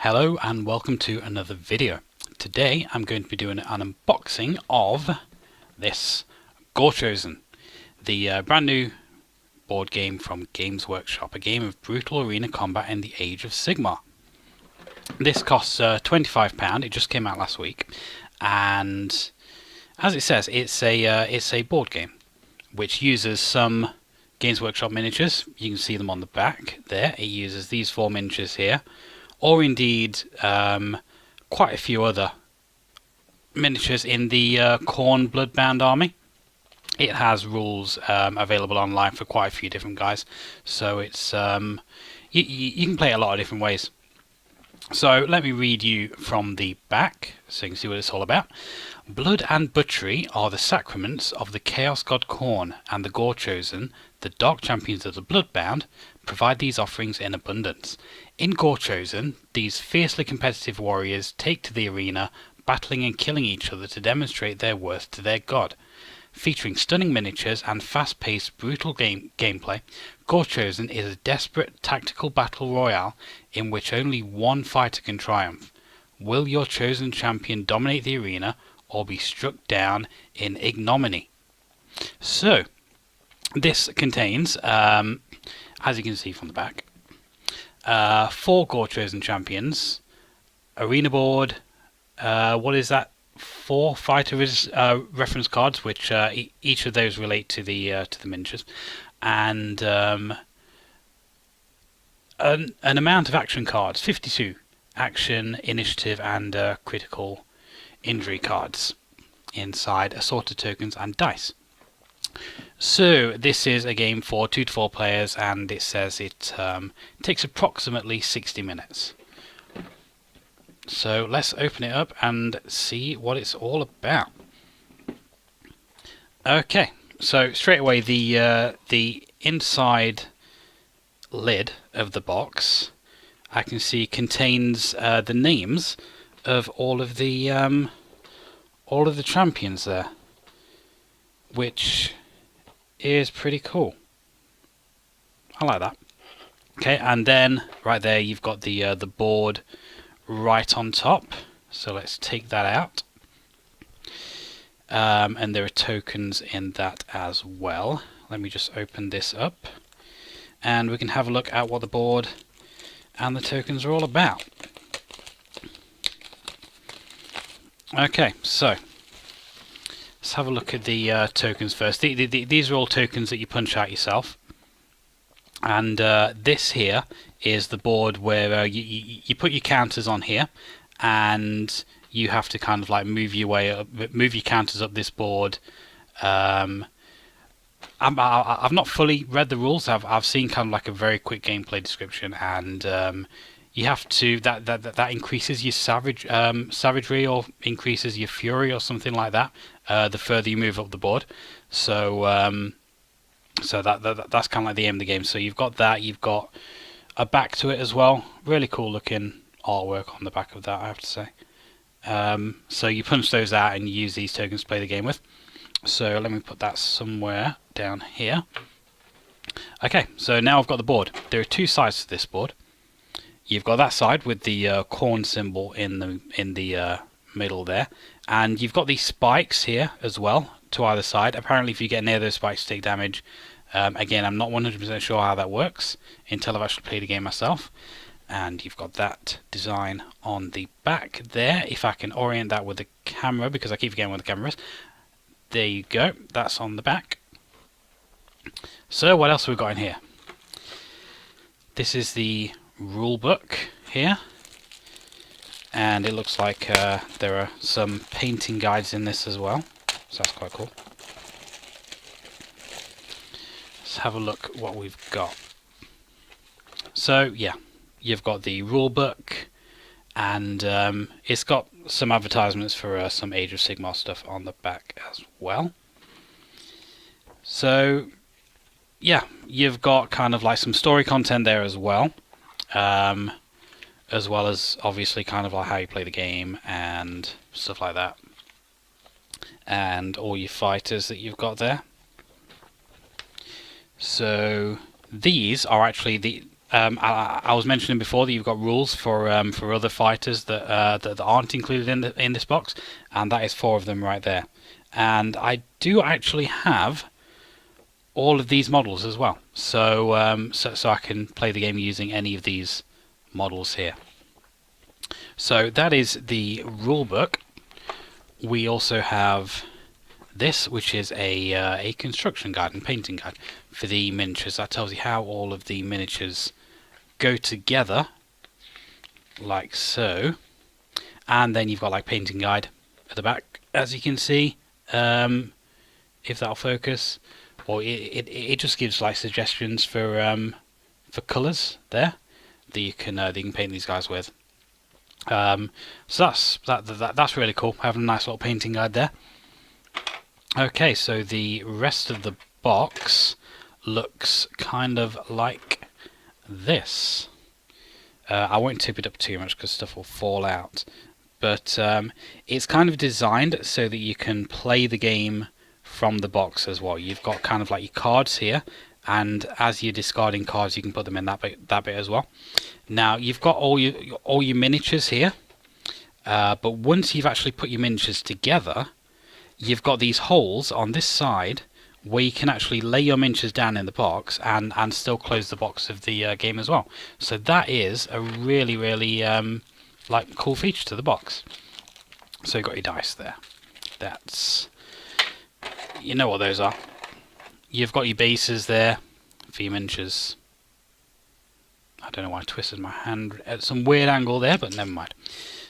Hello and welcome to another video. Today I'm going to be doing an unboxing of this Gorechosen, the brand new board game from Games Workshop, a game of brutal arena combat in the age of Sigmar. This costs £25, it just came out last week, and as it says, it's a board game which uses some Games Workshop miniatures. You can see them on the back there. It uses these 4 miniatures here, or indeed quite a few other miniatures in the Khorne Bloodbound army. It has rules available online for quite a few different guys, so it's you can play it a lot of different ways. So let me read you from the back so you can see what it's all about. Blood and butchery are the sacraments of the Chaos God Khorne, and the Gorechosen, the dark champions of the Bloodbound, provide these offerings in abundance. In Gorechosen, these fiercely competitive warriors take to the arena, battling and killing each other to demonstrate their worth to their god. Featuring stunning miniatures and fast-paced, brutal gameplay, Gorechosen is a desperate tactical battle royale in which only one fighter can triumph. Will your chosen champion dominate the arena or be struck down in ignominy? So, this contains, as you can see from the back, 4 Gorechosen champions, arena board, what is that? 4 fighter reference cards, which each of those relate to the miniatures, and an amount of action cards, 52 action, initiative, and critical injury cards inside, assorted tokens and dice. So this is a game for 2 to 4 players, and it says it takes approximately 60 minutes. So let's open it up and see what it's all about. Okay, so straight away the inside lid of the box I can see contains the names of all of the champions there, which is pretty cool. I like that. Okay, and then right there you've got the board right on top, so let's take that out, and there are tokens in that as well. Let me just open this up and we can have a look at what the board and the tokens are all about. Okay, so let's have a look at the tokens first. These are all tokens that you punch out yourself, and this here is the board where you put your counters on here, and you have to kind of like move your way up, move your counters up this board. I've not fully read the rules. I've seen kind of like a very quick gameplay description, and you have to that increases your savagery, or increases your fury, or something like that. The further you move up the board, so so that's kind of like the aim of the game. So you've got that. You've got a back to it as well. Really cool looking artwork on the back of that, I have to say. So you punch those out and you use these tokens to play the game with. So let me put that somewhere down here. Okay, so now I've got the board. There are 2 sides to this board. You've got that side with the Khorne symbol in the middle there, and you've got these spikes here as well to either side. Apparently if you get near those spikes you take damage. Again, I'm not 100% sure how that works until I've actually played the game myself. And you've got that design on the back there. If I can orient that with the camera, because I keep forgetting where the camera is. There you go, that's on the back. So what else have we got in here? This is the rulebook here, and it looks like there are some painting guides in this as well, so that's quite cool. Let's have a look what we've got. So yeah, you've got the rulebook, and it's got some advertisements for some Age of Sigmar stuff on the back as well. So yeah, you've got kind of like some story content there as well as obviously kind of like how you play the game and stuff like that, and all your fighters that you've got there. So these are actually I was mentioning before that you've got rules for other fighters that aren't included in this box, and that is 4 of them right there. And I do actually have all of these models as well, so so I can play the game using any of these models here. So that is the rule book. We also have this, which is a construction guide and painting guide for the miniatures. That tells you how all of the miniatures go together, like so. And then you've got like painting guide at the back, as you can see, if that'll focus. Or it just gives like suggestions for colours there that you can paint these guys with. So that's really cool. Having a nice little painting guide there. Okay, so the rest of the box looks kind of like this. I won't tip it up too much because stuff will fall out, but it's kind of designed so that you can play the game from the box as well. You've got kind of like your cards here, and as you're discarding cards, you can put them in that bit as well. Now you've got all your miniatures here, but once you've actually put your miniatures together, you've got these holes on this side where you can actually lay your miniatures down in the box and still close the box of the game as well. So that is a really like cool feature to the box. So you've got your dice there. That's, you know what those are. You've got your bases there for your miniatures. I don't know why I twisted my hand at some weird angle there, but never mind.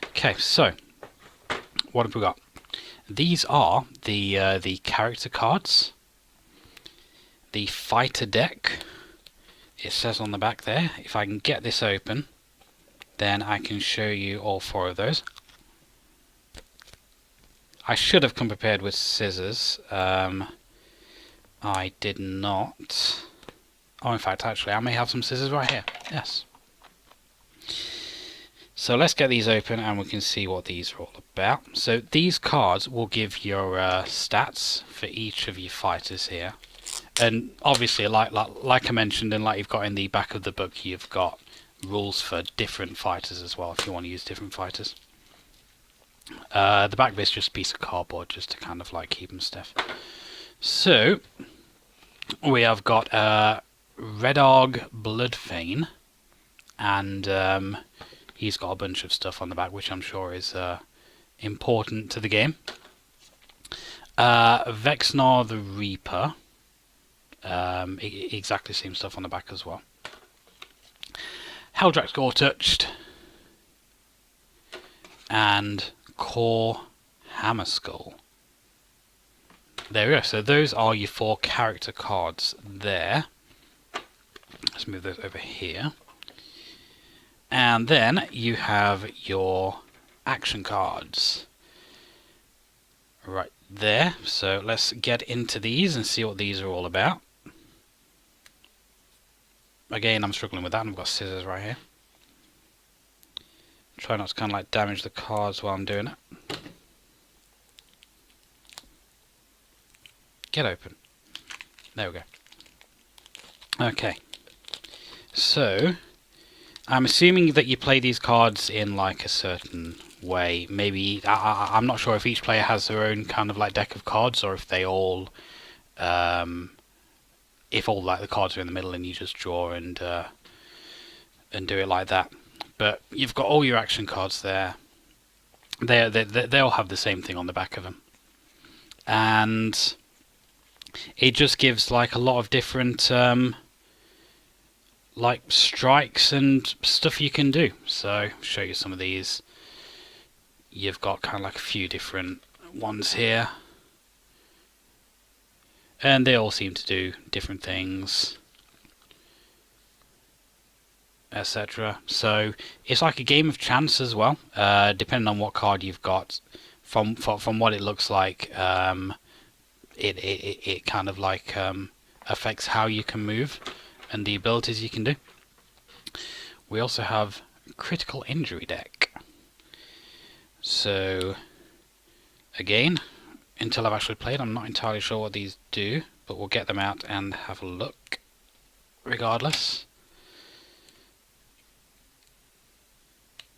Okay, so what have we got? These are the character cards, the fighter deck. It says on the back there. If I can get this open, then I can show you all 4 of those. I should have come prepared with scissors. I did not. Oh, in fact, actually, I may have some scissors right here. Yes. So let's get these open and we can see what these are all about. So these cards will give your stats for each of your fighters here. And obviously, like I mentioned, and like you've got in the back of the book, you've got rules for different fighters as well, if you want to use different fighters. The back bit's just a piece of cardboard, just to kind of like keep them stiff. So we have got Redog Bloodfane, and he's got a bunch of stuff on the back, which I'm sure is important to the game. Vexnar the Reaper, exactly the same stuff on the back as well. Heldrax Gore-Touched, and Core Hammerskull. There we go. So those are your 4 character cards there. Let's move those over here. And then you have your action cards right there. So let's get into these and see what these are all about. Again, I'm struggling with that. I've got scissors right here. Try not to kind of like damage the cards while I'm doing it. Get open. There we go. Okay. So I'm assuming that you play these cards in like a certain way. Maybe I'm not sure if each player has their own kind of like deck of cards, or if they all, if all like the cards are in the middle and you just draw and do it like that. But you've got all your action cards there. They all have the same thing on the back of them, and it just gives like a lot of different like strikes and stuff you can do. So I'll show you some of these. You've got kind of like a few different ones here, and they all seem to do different things, etc. So it's like a game of chance as well, depending on what card you've got. From what it looks like, it kind of like affects how you can move and the abilities you can do. We also have critical injury deck. So again, until I've actually played, I'm not entirely sure what these do, but we'll get them out and have a look regardless.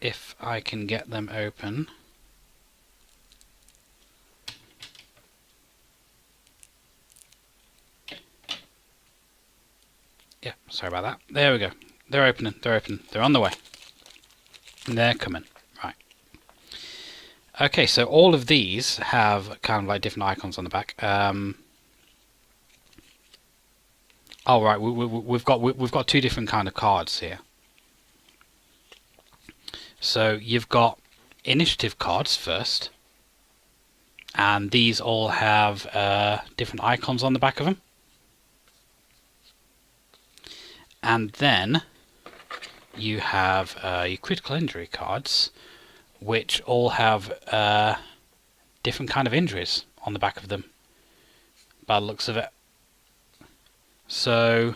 if I can get them open. Yeah, sorry about that. There we go. They're opening. They're open. They're on the way. They're coming. Right. Okay, so all of these have kind of like different icons on the back. Oh right, we've got two different kind of cards here. So you've got initiative cards first, and these all have different icons on the back of them. And then you have your critical injury cards, which all have different kind of injuries on the back of them, by the looks of it. So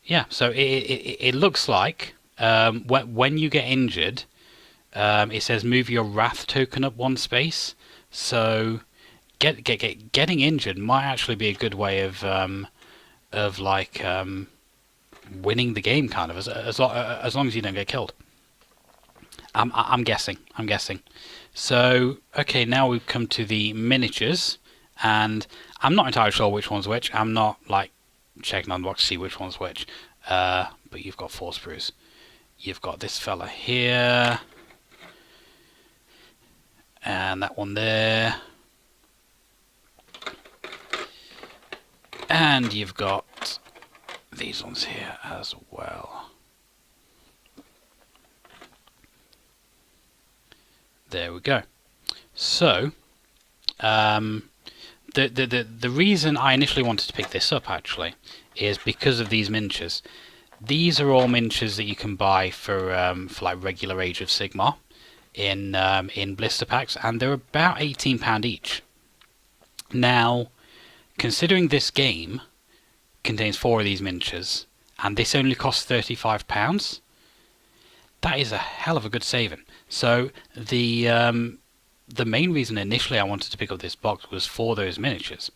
yeah, so it looks like when you get injured, it says move your wrath token up one space. So getting injured might actually be a good way of like winning the game, kind of, as long as you don't get killed. I'm guessing. So okay, now we've come to the miniatures, and I'm not entirely sure which one's which. I'm not like checking on the box to see which one's which. But you've got 4 sprues. You've got this fella here, and that one there, and you've got these ones here as well. There we go. So the reason I initially wanted to pick this up actually is because of these miniatures. These are all miniatures that you can buy for like regular Age of Sigmar in blister packs, and they're about £18 each. Now, considering this game contains 4 of these miniatures, and this only costs £35, that is a hell of a good saving. So the main reason initially I wanted to pick up this box was for those miniatures,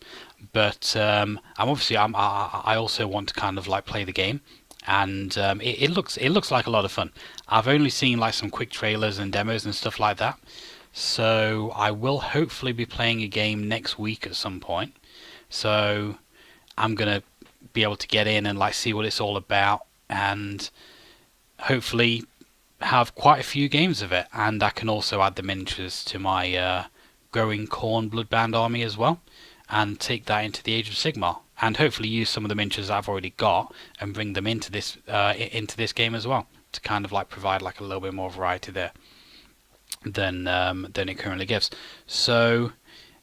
but I also want to kind of like play the game, and it looks like a lot of fun. I've only seen like some quick trailers and demos and stuff like that, so I will hopefully be playing a game next week at some point. So I'm gonna be able to get in and like see what it's all about, and hopefully have quite a few games of it. And I can also add the miniatures to my growing Khorne Bloodbound army as well, and take that into the Age of Sigmar, and hopefully use some of the miniatures I've already got and bring them into this game as well, to kind of like provide like a little bit more variety there than it currently gives. So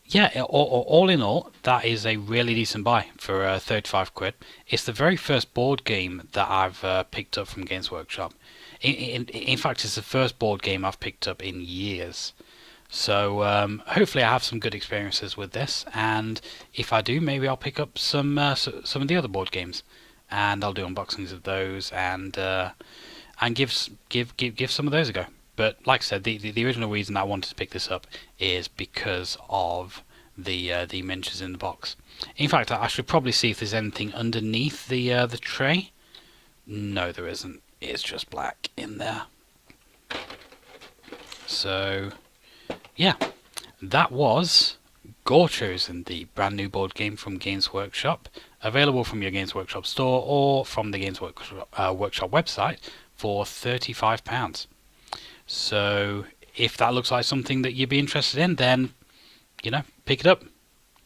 yeah, all in all, that is a really decent buy for 35 quid. It's the very first board game that I've picked up from Games Workshop. In fact, it's the first board game I've picked up in years. So hopefully I have some good experiences with this, and if I do, maybe I'll pick up some of the other board games, and I'll do unboxings of those, and give some of those a go. But like I said, the original reason I wanted to pick this up is because of the miniatures in the box. In fact, I should probably see if there's anything underneath the tray. No, there isn't. It's just black in there. So yeah, that was Gorechosen, the brand new board game from Games Workshop, available from your Games Workshop store or from the Games Workshop website for £35. So if that looks like something that you'd be interested in, then pick it up,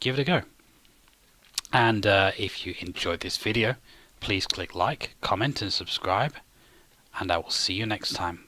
give it a go. And if you enjoyed this video, please click like, comment and subscribe, and I will see you next time.